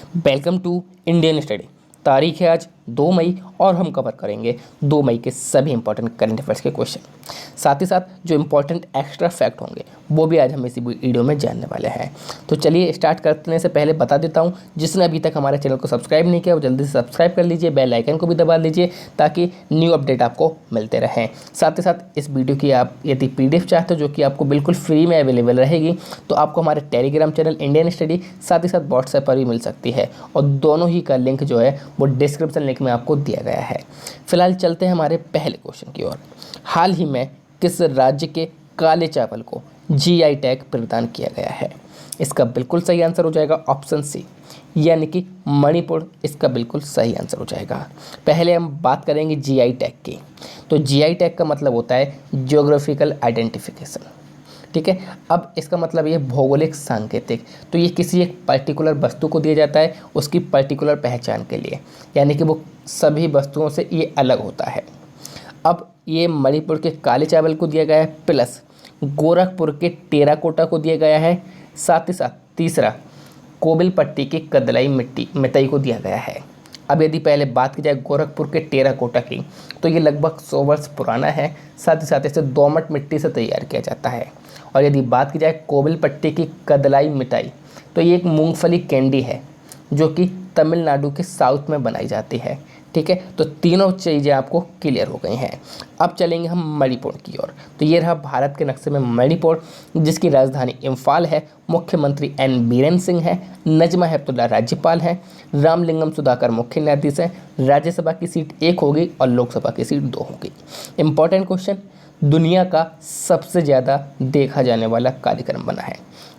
Welcome to Indian study. तारीख है आज 2 मई और हम कवर करेंगे 2 मई के सभी इंपॉर्टेंट करंट अफेयर्स के क्वेश्चन। साथ ही साथ जो इंपॉर्टेंट एक्स्ट्रा फैक्ट होंगे वो भी आज हम इसी वीडियो में जानने वाले हैं। तो चलिए स्टार्ट करने से पहले बता देता हूँ, जिसने अभी तक हमारे चैनल को सब्सक्राइब नहीं किया वो जल्दी से सब्सक्राइब कर लीजिए, बेल आइकन को भी दबा लीजिए ताकि न्यू अपडेट आपको मिलते रहें। साथ ही साथ इस वीडियो की आप यदि PDF चाहते हो जो कि आपको बिल्कुल फ्री में अवेलेबल रहेगी, तो आपको हमारे टेलीग्राम चैनल इंडियन स्टडी साथ ही साथ व्हाट्सएप पर भी मिल सकती है और दोनों ही का लिंक जो है वो डिस्क्रिप्शन लिंक में आपको दिया गया है। फिलहाल चलते हैं हमारे पहले क्वेश्चन की ओर। हाल ही में किस राज्य के काले चावल को GI टैग प्रदान किया गया है? इसका बिल्कुल सही आंसर हो जाएगा ऑप्शन सी, यानी कि मणिपुर इसका बिल्कुल सही आंसर हो जाएगा। पहले हम बात करेंगे GI टैग की। तो GI टैग का मतलब होता है जियोग्राफिकल आइडेंटिफिकेशन, ठीक है। अब इसका मतलब ये भौगोलिक सांकेतिक, तो ये किसी एक पर्टिकुलर वस्तु को दिया जाता है उसकी पर्टिकुलर पहचान के लिए, यानी कि वो सभी वस्तुओं से ये अलग होता है। अब ये मणिपुर के काले चावल को दिया गया है, प्लस गोरखपुर के टेराकोटा को दिया गया है, साथ ही साथ तीसरा कोबिलपट्टी की कदलाई मिट्टी को दिया गया है। अब यदि पहले बात की जाए गोरखपुर के टेराकोटा की, तो ये लगभग 100 वर्ष पुराना है, साथ ही साथ इसे दोमट मिट्टी से तैयार किया जाता है। और यदि बात की जाए कोबिलपट्टी की कदलाई मिठाई, तो ये एक मूंगफली कैंडी है जो कि तमिलनाडु के साउथ में बनाई जाती है, ठीक है। तो तीनों चीज़ें आपको क्लियर हो गई हैं। अब चलेंगे हम मणिपुर की ओर। तो ये रहा भारत के नक्शे में मणिपुर, जिसकी राजधानी इम्फाल है, मुख्यमंत्री N बीरेन सिंह है, नजमा हेपतुल्ला राज्यपाल हैं, रामलिंगम सुधाकर मुख्य न्यायाधीश हैं, राज्यसभा की सीट 1 होगी और लोकसभा की सीट 2 होगी। इंपॉर्टेंट क्वेश्चन, दुनिया का सबसे ज़्यादा देखा जाने वाला कार्यक्रम बना है,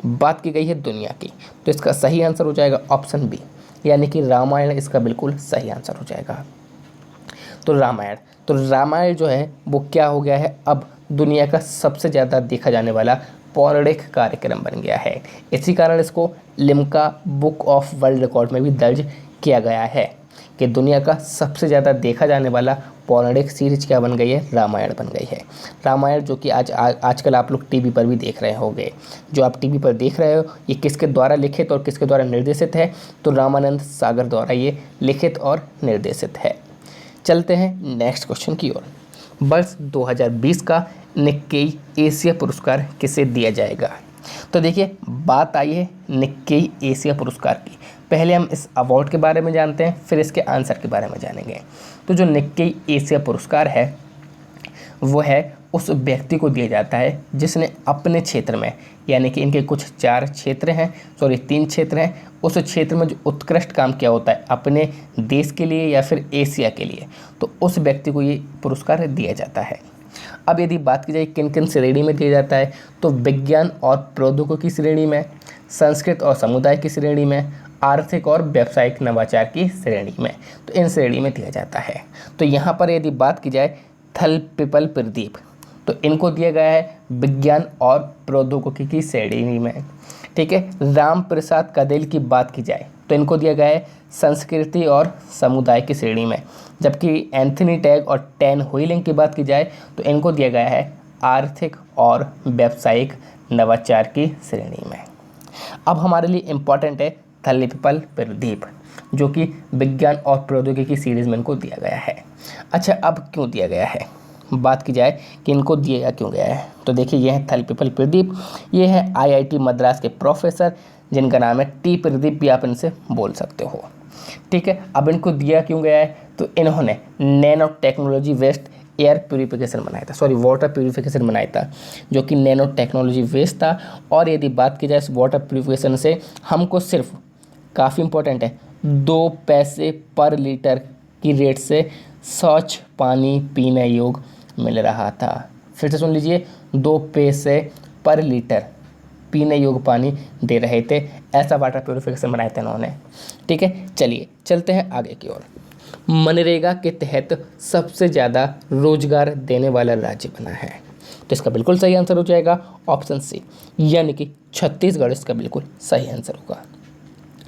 बात की गई है दुनिया की, तो इसका सही आंसर हो जाएगा ऑप्शन बी, यानी कि रामायण इसका बिल्कुल सही आंसर हो जाएगा। तो रामायण जो है वो क्या हो गया है, अब दुनिया का सबसे ज़्यादा देखा जाने वाला पौराणिक कार्यक्रम बन गया है। इसी कारण इसको Limca book of world record में भी दर्ज किया गया है कि दुनिया का सबसे ज़्यादा देखा जाने वाला पौराणिक सीरीज क्या बन गई है, रामायण बन गई है। रामायण जो कि आजकल आप लोग टीवी पर भी देख रहे होंगे। जो आप टीवी पर देख रहे हो ये किसके द्वारा लिखित और किसके द्वारा निर्देशित है? तो रामानंद सागर द्वारा ये लिखित और निर्देशित है। चलते हैं नेक्स्ट क्वेश्चन की ओर। वर्ष 2020 का निक्केई एशिया पुरस्कार किसे दिया जाएगा? तो देखिए बात आई है निक्केई एशिया पुरस्कार की। पहले हम इस अवार्ड के बारे में जानते हैं, फिर इसके आंसर के बारे में जानेंगे। तो जो निक्केई एशिया पुरस्कार है वो है उस व्यक्ति को दिया जाता है जिसने अपने क्षेत्र में, यानी कि इनके कुछ 3 क्षेत्र हैं, उस क्षेत्र में जो उत्कृष्ट काम किया होता है अपने देश के लिए या फिर एशिया के लिए, तो उस व्यक्ति को ये पुरस्कार दिया जाता है। अब यदि बात की जाए किन किन श्रेणी में दिया जाता है, तो विज्ञान और प्रौद्योगिकी श्रेणी में, संस्कृत और समुदाय की श्रेणी में, आर्थिक और व्यावसायिक नवाचार की श्रेणी में, तो इन श्रेणी में दिया जाता है। तो यहाँ पर यदि बात की जाए थल पिपल प्रदीप, तो इनको दिया गया है विज्ञान और प्रौद्योगिकी की श्रेणी में, ठीक है। राम प्रसाद कदेल की बात की जाए तो इनको दिया गया है संस्कृति और समुदाय की श्रेणी में, जबकि एंथनी टैग और टैन हुइलिंग की बात की जाए तो इनको दिया गया है आर्थिक और व्यावसायिक नवाचार की श्रेणी में। अब हमारे लिए इम्पॉर्टेंट है थल पिपल प्रदीप, जो कि विज्ञान और प्रौद्योगिकी सीरीज में इनको दिया गया है। अच्छा, अब क्यों दिया गया है, बात की जाए कि इनको दिया क्यों गया है, तो देखिए ये है थल पिपल प्रदीप, ये है IIT मद्रास के प्रोफेसर जिनका नाम है T प्रदीप, भी आप इनसे बोल सकते हो, ठीक है। अब इनको दिया क्यों गया है, तो इन्होंने nano technology waste air purification बनाया था, वाटर प्यूरिफिकेशन बनाया था, जो कि नैनो टेक्नोलॉजी वेस्ट था। और यदि बात की जाए इस वाटर प्यूरिफिकेशन से हमको सिर्फ, काफ़ी इंपॉर्टेंट है, 2 पैसे पर लीटर की रेट से स्वच्छ पानी पीने योग्य मिल रहा था। फिर से सुन लीजिए, 2 पैसे पर लीटर पीने योग्य पानी दे रहे थे, ऐसा वाटर प्यूरिफिकेशन बनाया था इन्होंने, ठीक है। चलिए चलते हैं आगे की ओर। मनरेगा के तहत सबसे ज़्यादा रोजगार देने वाला राज्य बना है, तो इसका बिल्कुल सही आंसर हो जाएगा ऑप्शन सी, यानी कि छत्तीसगढ़ इसका बिल्कुल सही आंसर होगा।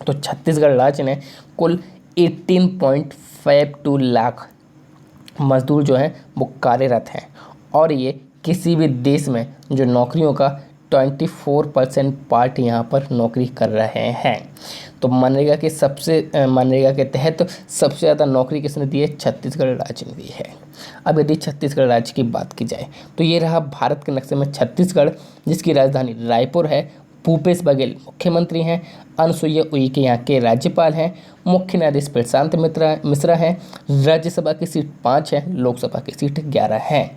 तो छत्तीसगढ़ राज्य ने कुल 18.52 लाख मजदूर जो हैं वो कार्यरत हैं, और ये किसी भी देश में जो नौकरियों का 24% पार्ट यहाँ पर नौकरी कर रहे हैं। तो मनरेगा के तहत सबसे ज़्यादा नौकरी किसने दी है? छत्तीसगढ़ राज्य ने दी है। अब यदि छत्तीसगढ़ राज्य की बात की जाए तो ये रहा भारत के नक्शे में छत्तीसगढ़, जिसकी राजधानी रायपुर है। भूपेश बघेल मुख्यमंत्री हैं। अनसुईया उइके यहाँ के राज्यपाल हैं। मुख्य न्यायाधीश प्रशांत मिश्रा हैं। राज्यसभा की सीट 5 है, लोकसभा की सीट 11 है।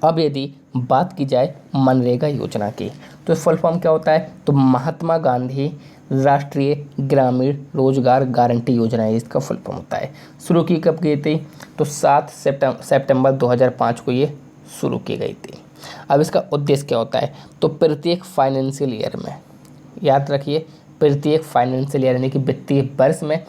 अब यदि बात की जाए मनरेगा योजना की तो फुल फॉर्म क्या होता है? तो महात्मा गांधी राष्ट्रीय ग्रामीण रोजगार गारंटी योजना है, इसका फुल फॉर्म होता है। शुरू की कब गई थी? तो 7 सितंबर 2005 को ये शुरू की गई थी। अब इसका उद्देश्य क्या होता है? तो प्रत्येक फाइनेंशियल ईयर में, याद रखिए, प्रत्येक फाइनेंशियल ईयर यानी कि वित्तीय वर्ष में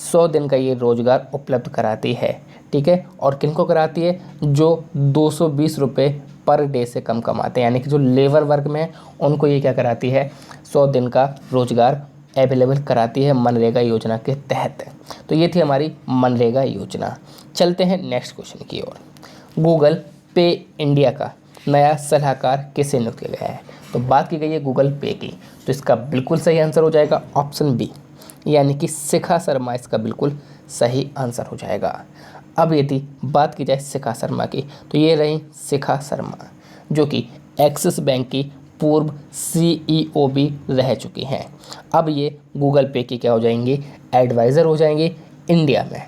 100 दिन का ये रोजगार उपलब्ध कराती है। ठीक है, और किनको कराती है? जो 220 रुपये पर डे से कम कमाते हैं, यानी कि जो लेबर वर्ग में है उनको ये क्या कराती है? 100 दिन का रोजगार अवेलेबल कराती है मनरेगा योजना के तहत। तो ये थी हमारी मनरेगा योजना। चलते हैं नेक्स्ट क्वेश्चन की ओर। गूगल पे इंडिया का नया सलाहकार किसे नियुक्त किया गया है? तो बात की गई है गूगल पे की, तो इसका बिल्कुल सही आंसर हो जाएगा ऑप्शन बी, यानी कि शिखा शर्मा इसका बिल्कुल सही आंसर हो जाएगा। अब यदि बात की जाए शिखा शर्मा की तो ये रही शिखा शर्मा, जो कि एक्सिस बैंक की पूर्व CEO भी रह चुकी हैं। अब ये गूगल पे की क्या हो जाएंगी? एडवाइज़र हो जाएंगी इंडिया में।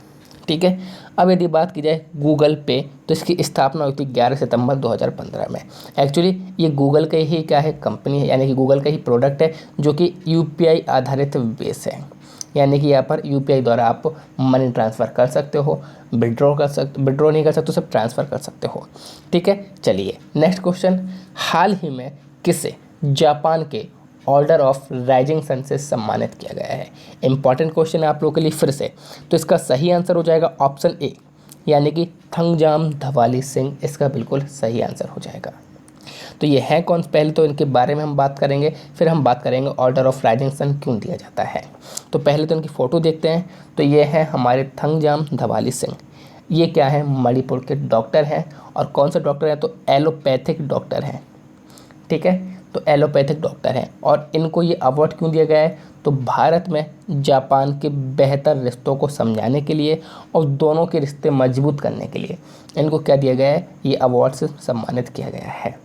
ठीक है, अब यदि बात की जाए गूगल पे तो इसकी स्थापना हुई थी 11 सितंबर 2015 में। एक्चुअली ये गूगल का ही क्या है? कंपनी है, यानी कि गूगल का ही प्रोडक्ट है, जो कि UPI आधारित बेस है। यानी कि यहाँ पर UPI द्वारा आप मनी ट्रांसफ़र कर सकते हो, विड्रॉ नहीं कर सकते, सिर्फ ट्रांसफ़र कर सकते हो। ठीक है, चलिए नेक्स्ट क्वेश्चन। हाल ही में किसे जापान के ऑर्डर ऑफ राइजिंग सन से सम्मानित किया गया है? इंपॉर्टेंट क्वेश्चन है आप लोगों के लिए फिर से। तो इसका सही आंसर हो जाएगा ऑप्शन ए, यानी कि थंगजाम धवाली सिंह इसका बिल्कुल सही आंसर हो जाएगा। तो ये है कौन? पहले तो इनके बारे में हम बात करेंगे, फिर हम बात करेंगे ऑर्डर ऑफ राइजिंग सन क्यों दिया जाता है। तो पहले तो इनकी फ़ोटो देखते हैं। तो ये है हमारे थंगजाम धवाली सिंह। ये क्या है? मणिपुर के डॉक्टर हैं। और कौन सा डॉक्टर है? तो एलोपैथिक डॉक्टर हैं। ठीक है, तो एलोपैथिक डॉक्टर हैं। और इनको ये अवार्ड क्यों दिया गया है? तो भारत में जापान के बेहतर रिश्तों को समझाने के लिए और दोनों के रिश्ते मजबूत करने के लिए इनको क्या दिया गया है? ये अवार्ड से सम्मानित किया गया है।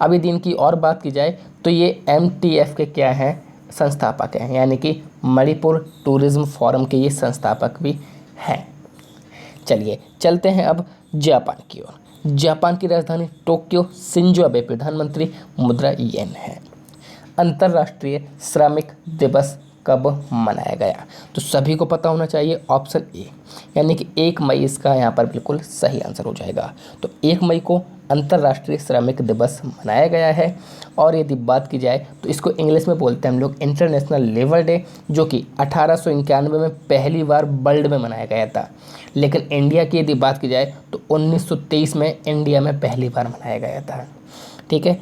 अब यदि इनकी और बात की जाए तो ये MTF के क्या हैं? संस्थापक हैं, यानी कि मणिपुर टूरिज्म फोरम के ये संस्थापक भी हैं। चलिए चलते हैं अब जापान की ओर। जापान की राजधानी टोक्यो, शिंजो अबे प्रधानमंत्री, मुद्रा येन है। अंतर्राष्ट्रीय श्रमिक दिवस कब मनाया गया? तो सभी को पता होना चाहिए ऑप्शन ए, यानी कि 1 मई इसका यहाँ पर बिल्कुल सही आंसर हो जाएगा। तो 1 मई को अंतर्राष्ट्रीय श्रमिक दिवस मनाया गया है। और यदि बात की जाए तो इसको इंग्लिश में बोलते हैं हम लोग इंटरनेशनल लेबर डे, जो कि 1891 में पहली बार वर्ल्ड में मनाया गया था। लेकिन इंडिया की यदि बात की जाए तो 1923 में इंडिया में पहली बार मनाया गया था। ठीक है,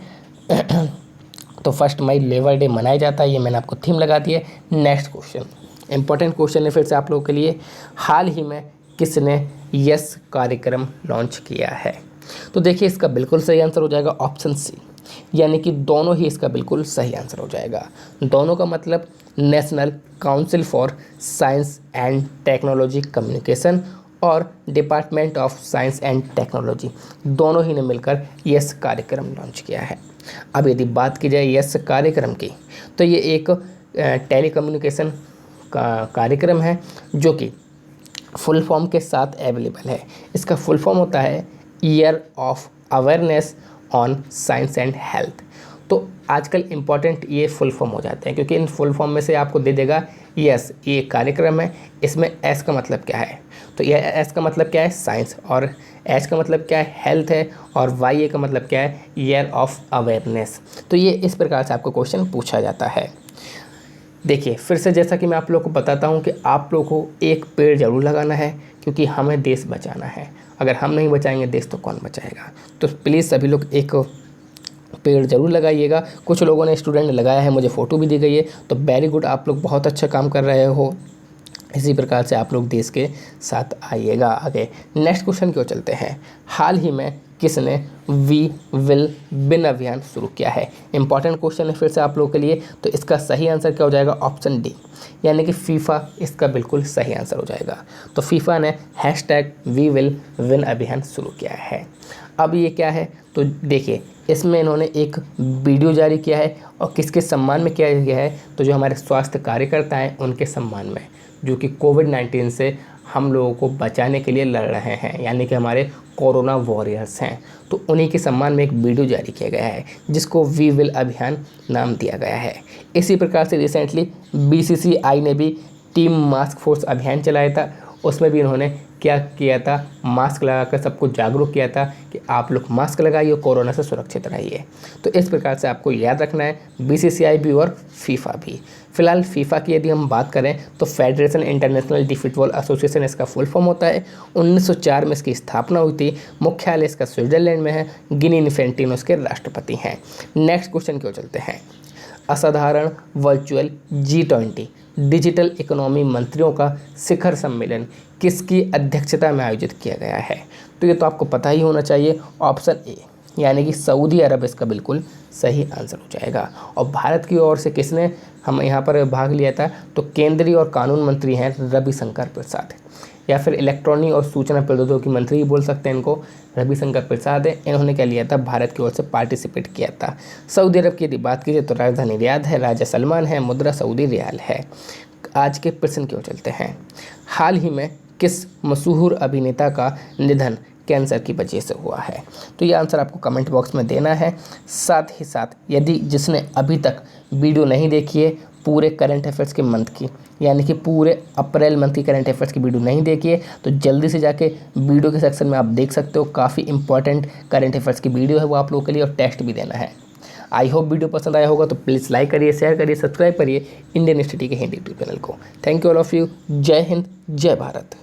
तो 1 मई लेबर डे मनाया जाता है, ये मैंने आपको थीम लगा दी है। नेक्स्ट क्वेश्चन, इंपॉर्टेंट क्वेश्चन है फिर से आप लोगों के लिए। हाल ही में किसने यस कार्यक्रम लॉन्च किया है? तो देखिए इसका बिल्कुल सही आंसर हो जाएगा ऑप्शन सी, यानी कि दोनों ही इसका बिल्कुल सही आंसर हो जाएगा। दोनों का मतलब national council for science and technology communication और department of science and technology, दोनों ही ने मिलकर यस कार्यक्रम लॉन्च किया है। अब यदि बात की जाए यस कार्यक्रम की तो ये एक टेलीकम्युनिकेशन का कार्यक्रम है, जो कि फुल फॉर्म के साथ अवेलेबल है। इसका फुल फॉर्म होता है year of awareness on science and health. तो आजकल इम्पॉर्टेंट ये फुल फॉर्म हो जाते हैं, क्योंकि इन फुल फॉर्म में से आपको दे देगा यस ये कार्यक्रम है। इसमें एस का मतलब क्या है? तो ये एस का मतलब क्या है? साइंस। और एच का मतलब क्या है? हेल्थ है। और वाई ए का मतलब क्या है? Year of awareness. तो ये इस प्रकार से आपको क्वेश्चन पूछा जाता है। देखिए फिर से जैसा कि मैं आप लोगों को बताता हूँ कि आप लोगों को एक पेड़ ज़रूर लगाना है, क्योंकि हमें देश बचाना है। अगर हम नहीं बचाएंगे देश तो कौन बचाएगा? तो प्लीज़ सभी लोग एक पेड़ ज़रूर लगाइएगा। कुछ लोगों ने, स्टूडेंट ने लगाया है, मुझे फ़ोटो भी दी गई है। तो वेरी गुड, आप लोग बहुत अच्छा काम कर रहे हो। इसी प्रकार से आप लोग देश के साथ आइएगा आगे। नेक्स्ट क्वेश्चन की ओर चलते हैं। हाल ही में किसने वी विल विन अभियान शुरू किया है? इंपॉर्टेंट क्वेश्चन है फिर से आप लोगों के लिए। तो इसका सही आंसर क्या हो जाएगा? ऑप्शन डी, यानी कि फीफा इसका बिल्कुल सही आंसर हो जाएगा। तो फीफा ने #वी विल विन अभियान शुरू किया है। अब ये क्या है? तो देखिए, इसमें इन्होंने एक वीडियो जारी किया है और किसके सम्मान में किया गया है? तो जो हमारे स्वास्थ्य कार्यकर्ता हैं उनके सम्मान में, जो कि कोविड-19 से हम लोगों को बचाने के लिए लड़ रहे हैं, यानी कि हमारे कोरोना वॉरियर्स हैं। तो उन्हीं के सम्मान में एक वीडियो जारी किया गया है जिसको वी विल अभियान नाम दिया गया है। इसी प्रकार से रिसेंटली BCCI ने भी टीम मास्क फोर्स अभियान चलाया था। उसमें भी इन्होंने क्या किया था? मास्क लगाकर सबको जागरूक किया था कि आप लोग मास्क लगाइए, कोरोना से सुरक्षित रहिए। तो इस प्रकार से आपको याद रखना है, BCCI भी और फीफा भी। फिलहाल फीफा की यदि हम बात करें तो federation international D football association इसका फुल फॉर्म होता है। 1904 में इसकी स्थापना हुई थी। मुख्यालय इसका स्विट्जरलैंड में है। गिनी इन्फेंटिनो इसके राष्ट्रपति हैं। नेक्स्ट क्वेश्चन की ओर चलते हैं। असाधारण वर्चुअल G20 डिजिटल इकोनॉमी मंत्रियों का शिखर सम्मेलन किसकी अध्यक्षता में आयोजित किया गया है? तो ये तो आपको पता ही होना चाहिए, ऑप्शन ए, यानी कि सऊदी अरब इसका बिल्कुल सही आंसर हो जाएगा। और भारत की ओर से किसने हम यहाँ पर भाग लिया था? तो केंद्रीय और कानून मंत्री हैं रविशंकर प्रसाद, या फिर इलेक्ट्रॉनिक और सूचना प्रौद्योगिकी मंत्री ही बोल सकते हैं इनको, रविशंकर प्रसाद है। इन्होंने क्या लिया था? भारत की ओर से पार्टिसिपेट किया था। सऊदी अरब की यदि बात कीजिए तो राजधानी रियाद है, राजा सलमान है, मुद्रा सऊदी रियाल है। आज के प्रश्न की ओर चलते हैं। हाल ही में किस मशहूर अभिनेता का निधन कैंसर की वजह से हुआ है? तो ये आंसर आपको कमेंट बॉक्स में देना है। साथ ही साथ यदि जिसने अभी तक वीडियो नहीं देखी है पूरे करंट अफेयर्स के मंथ की, यानी कि पूरे अप्रैल मंथ की करंट अफेयर्स की वीडियो नहीं देखी है, तो जल्दी से जाके वीडियो के सेक्शन में आप देख सकते हो। काफ़ी इंपॉर्टेंट करंट अफेयर्स की वीडियो है वो आप लोगों के लिए, और टेस्ट भी देना है। आई होप वीडियो पसंद आया होगा, तो प्लीज़ लाइक करिए, शेयर करिए, सब्सक्राइब करिए इंडियन स्टडी के हिंदी यूट्यूब चैनल को। Thank you all of you. जय हिंद, जय भारत।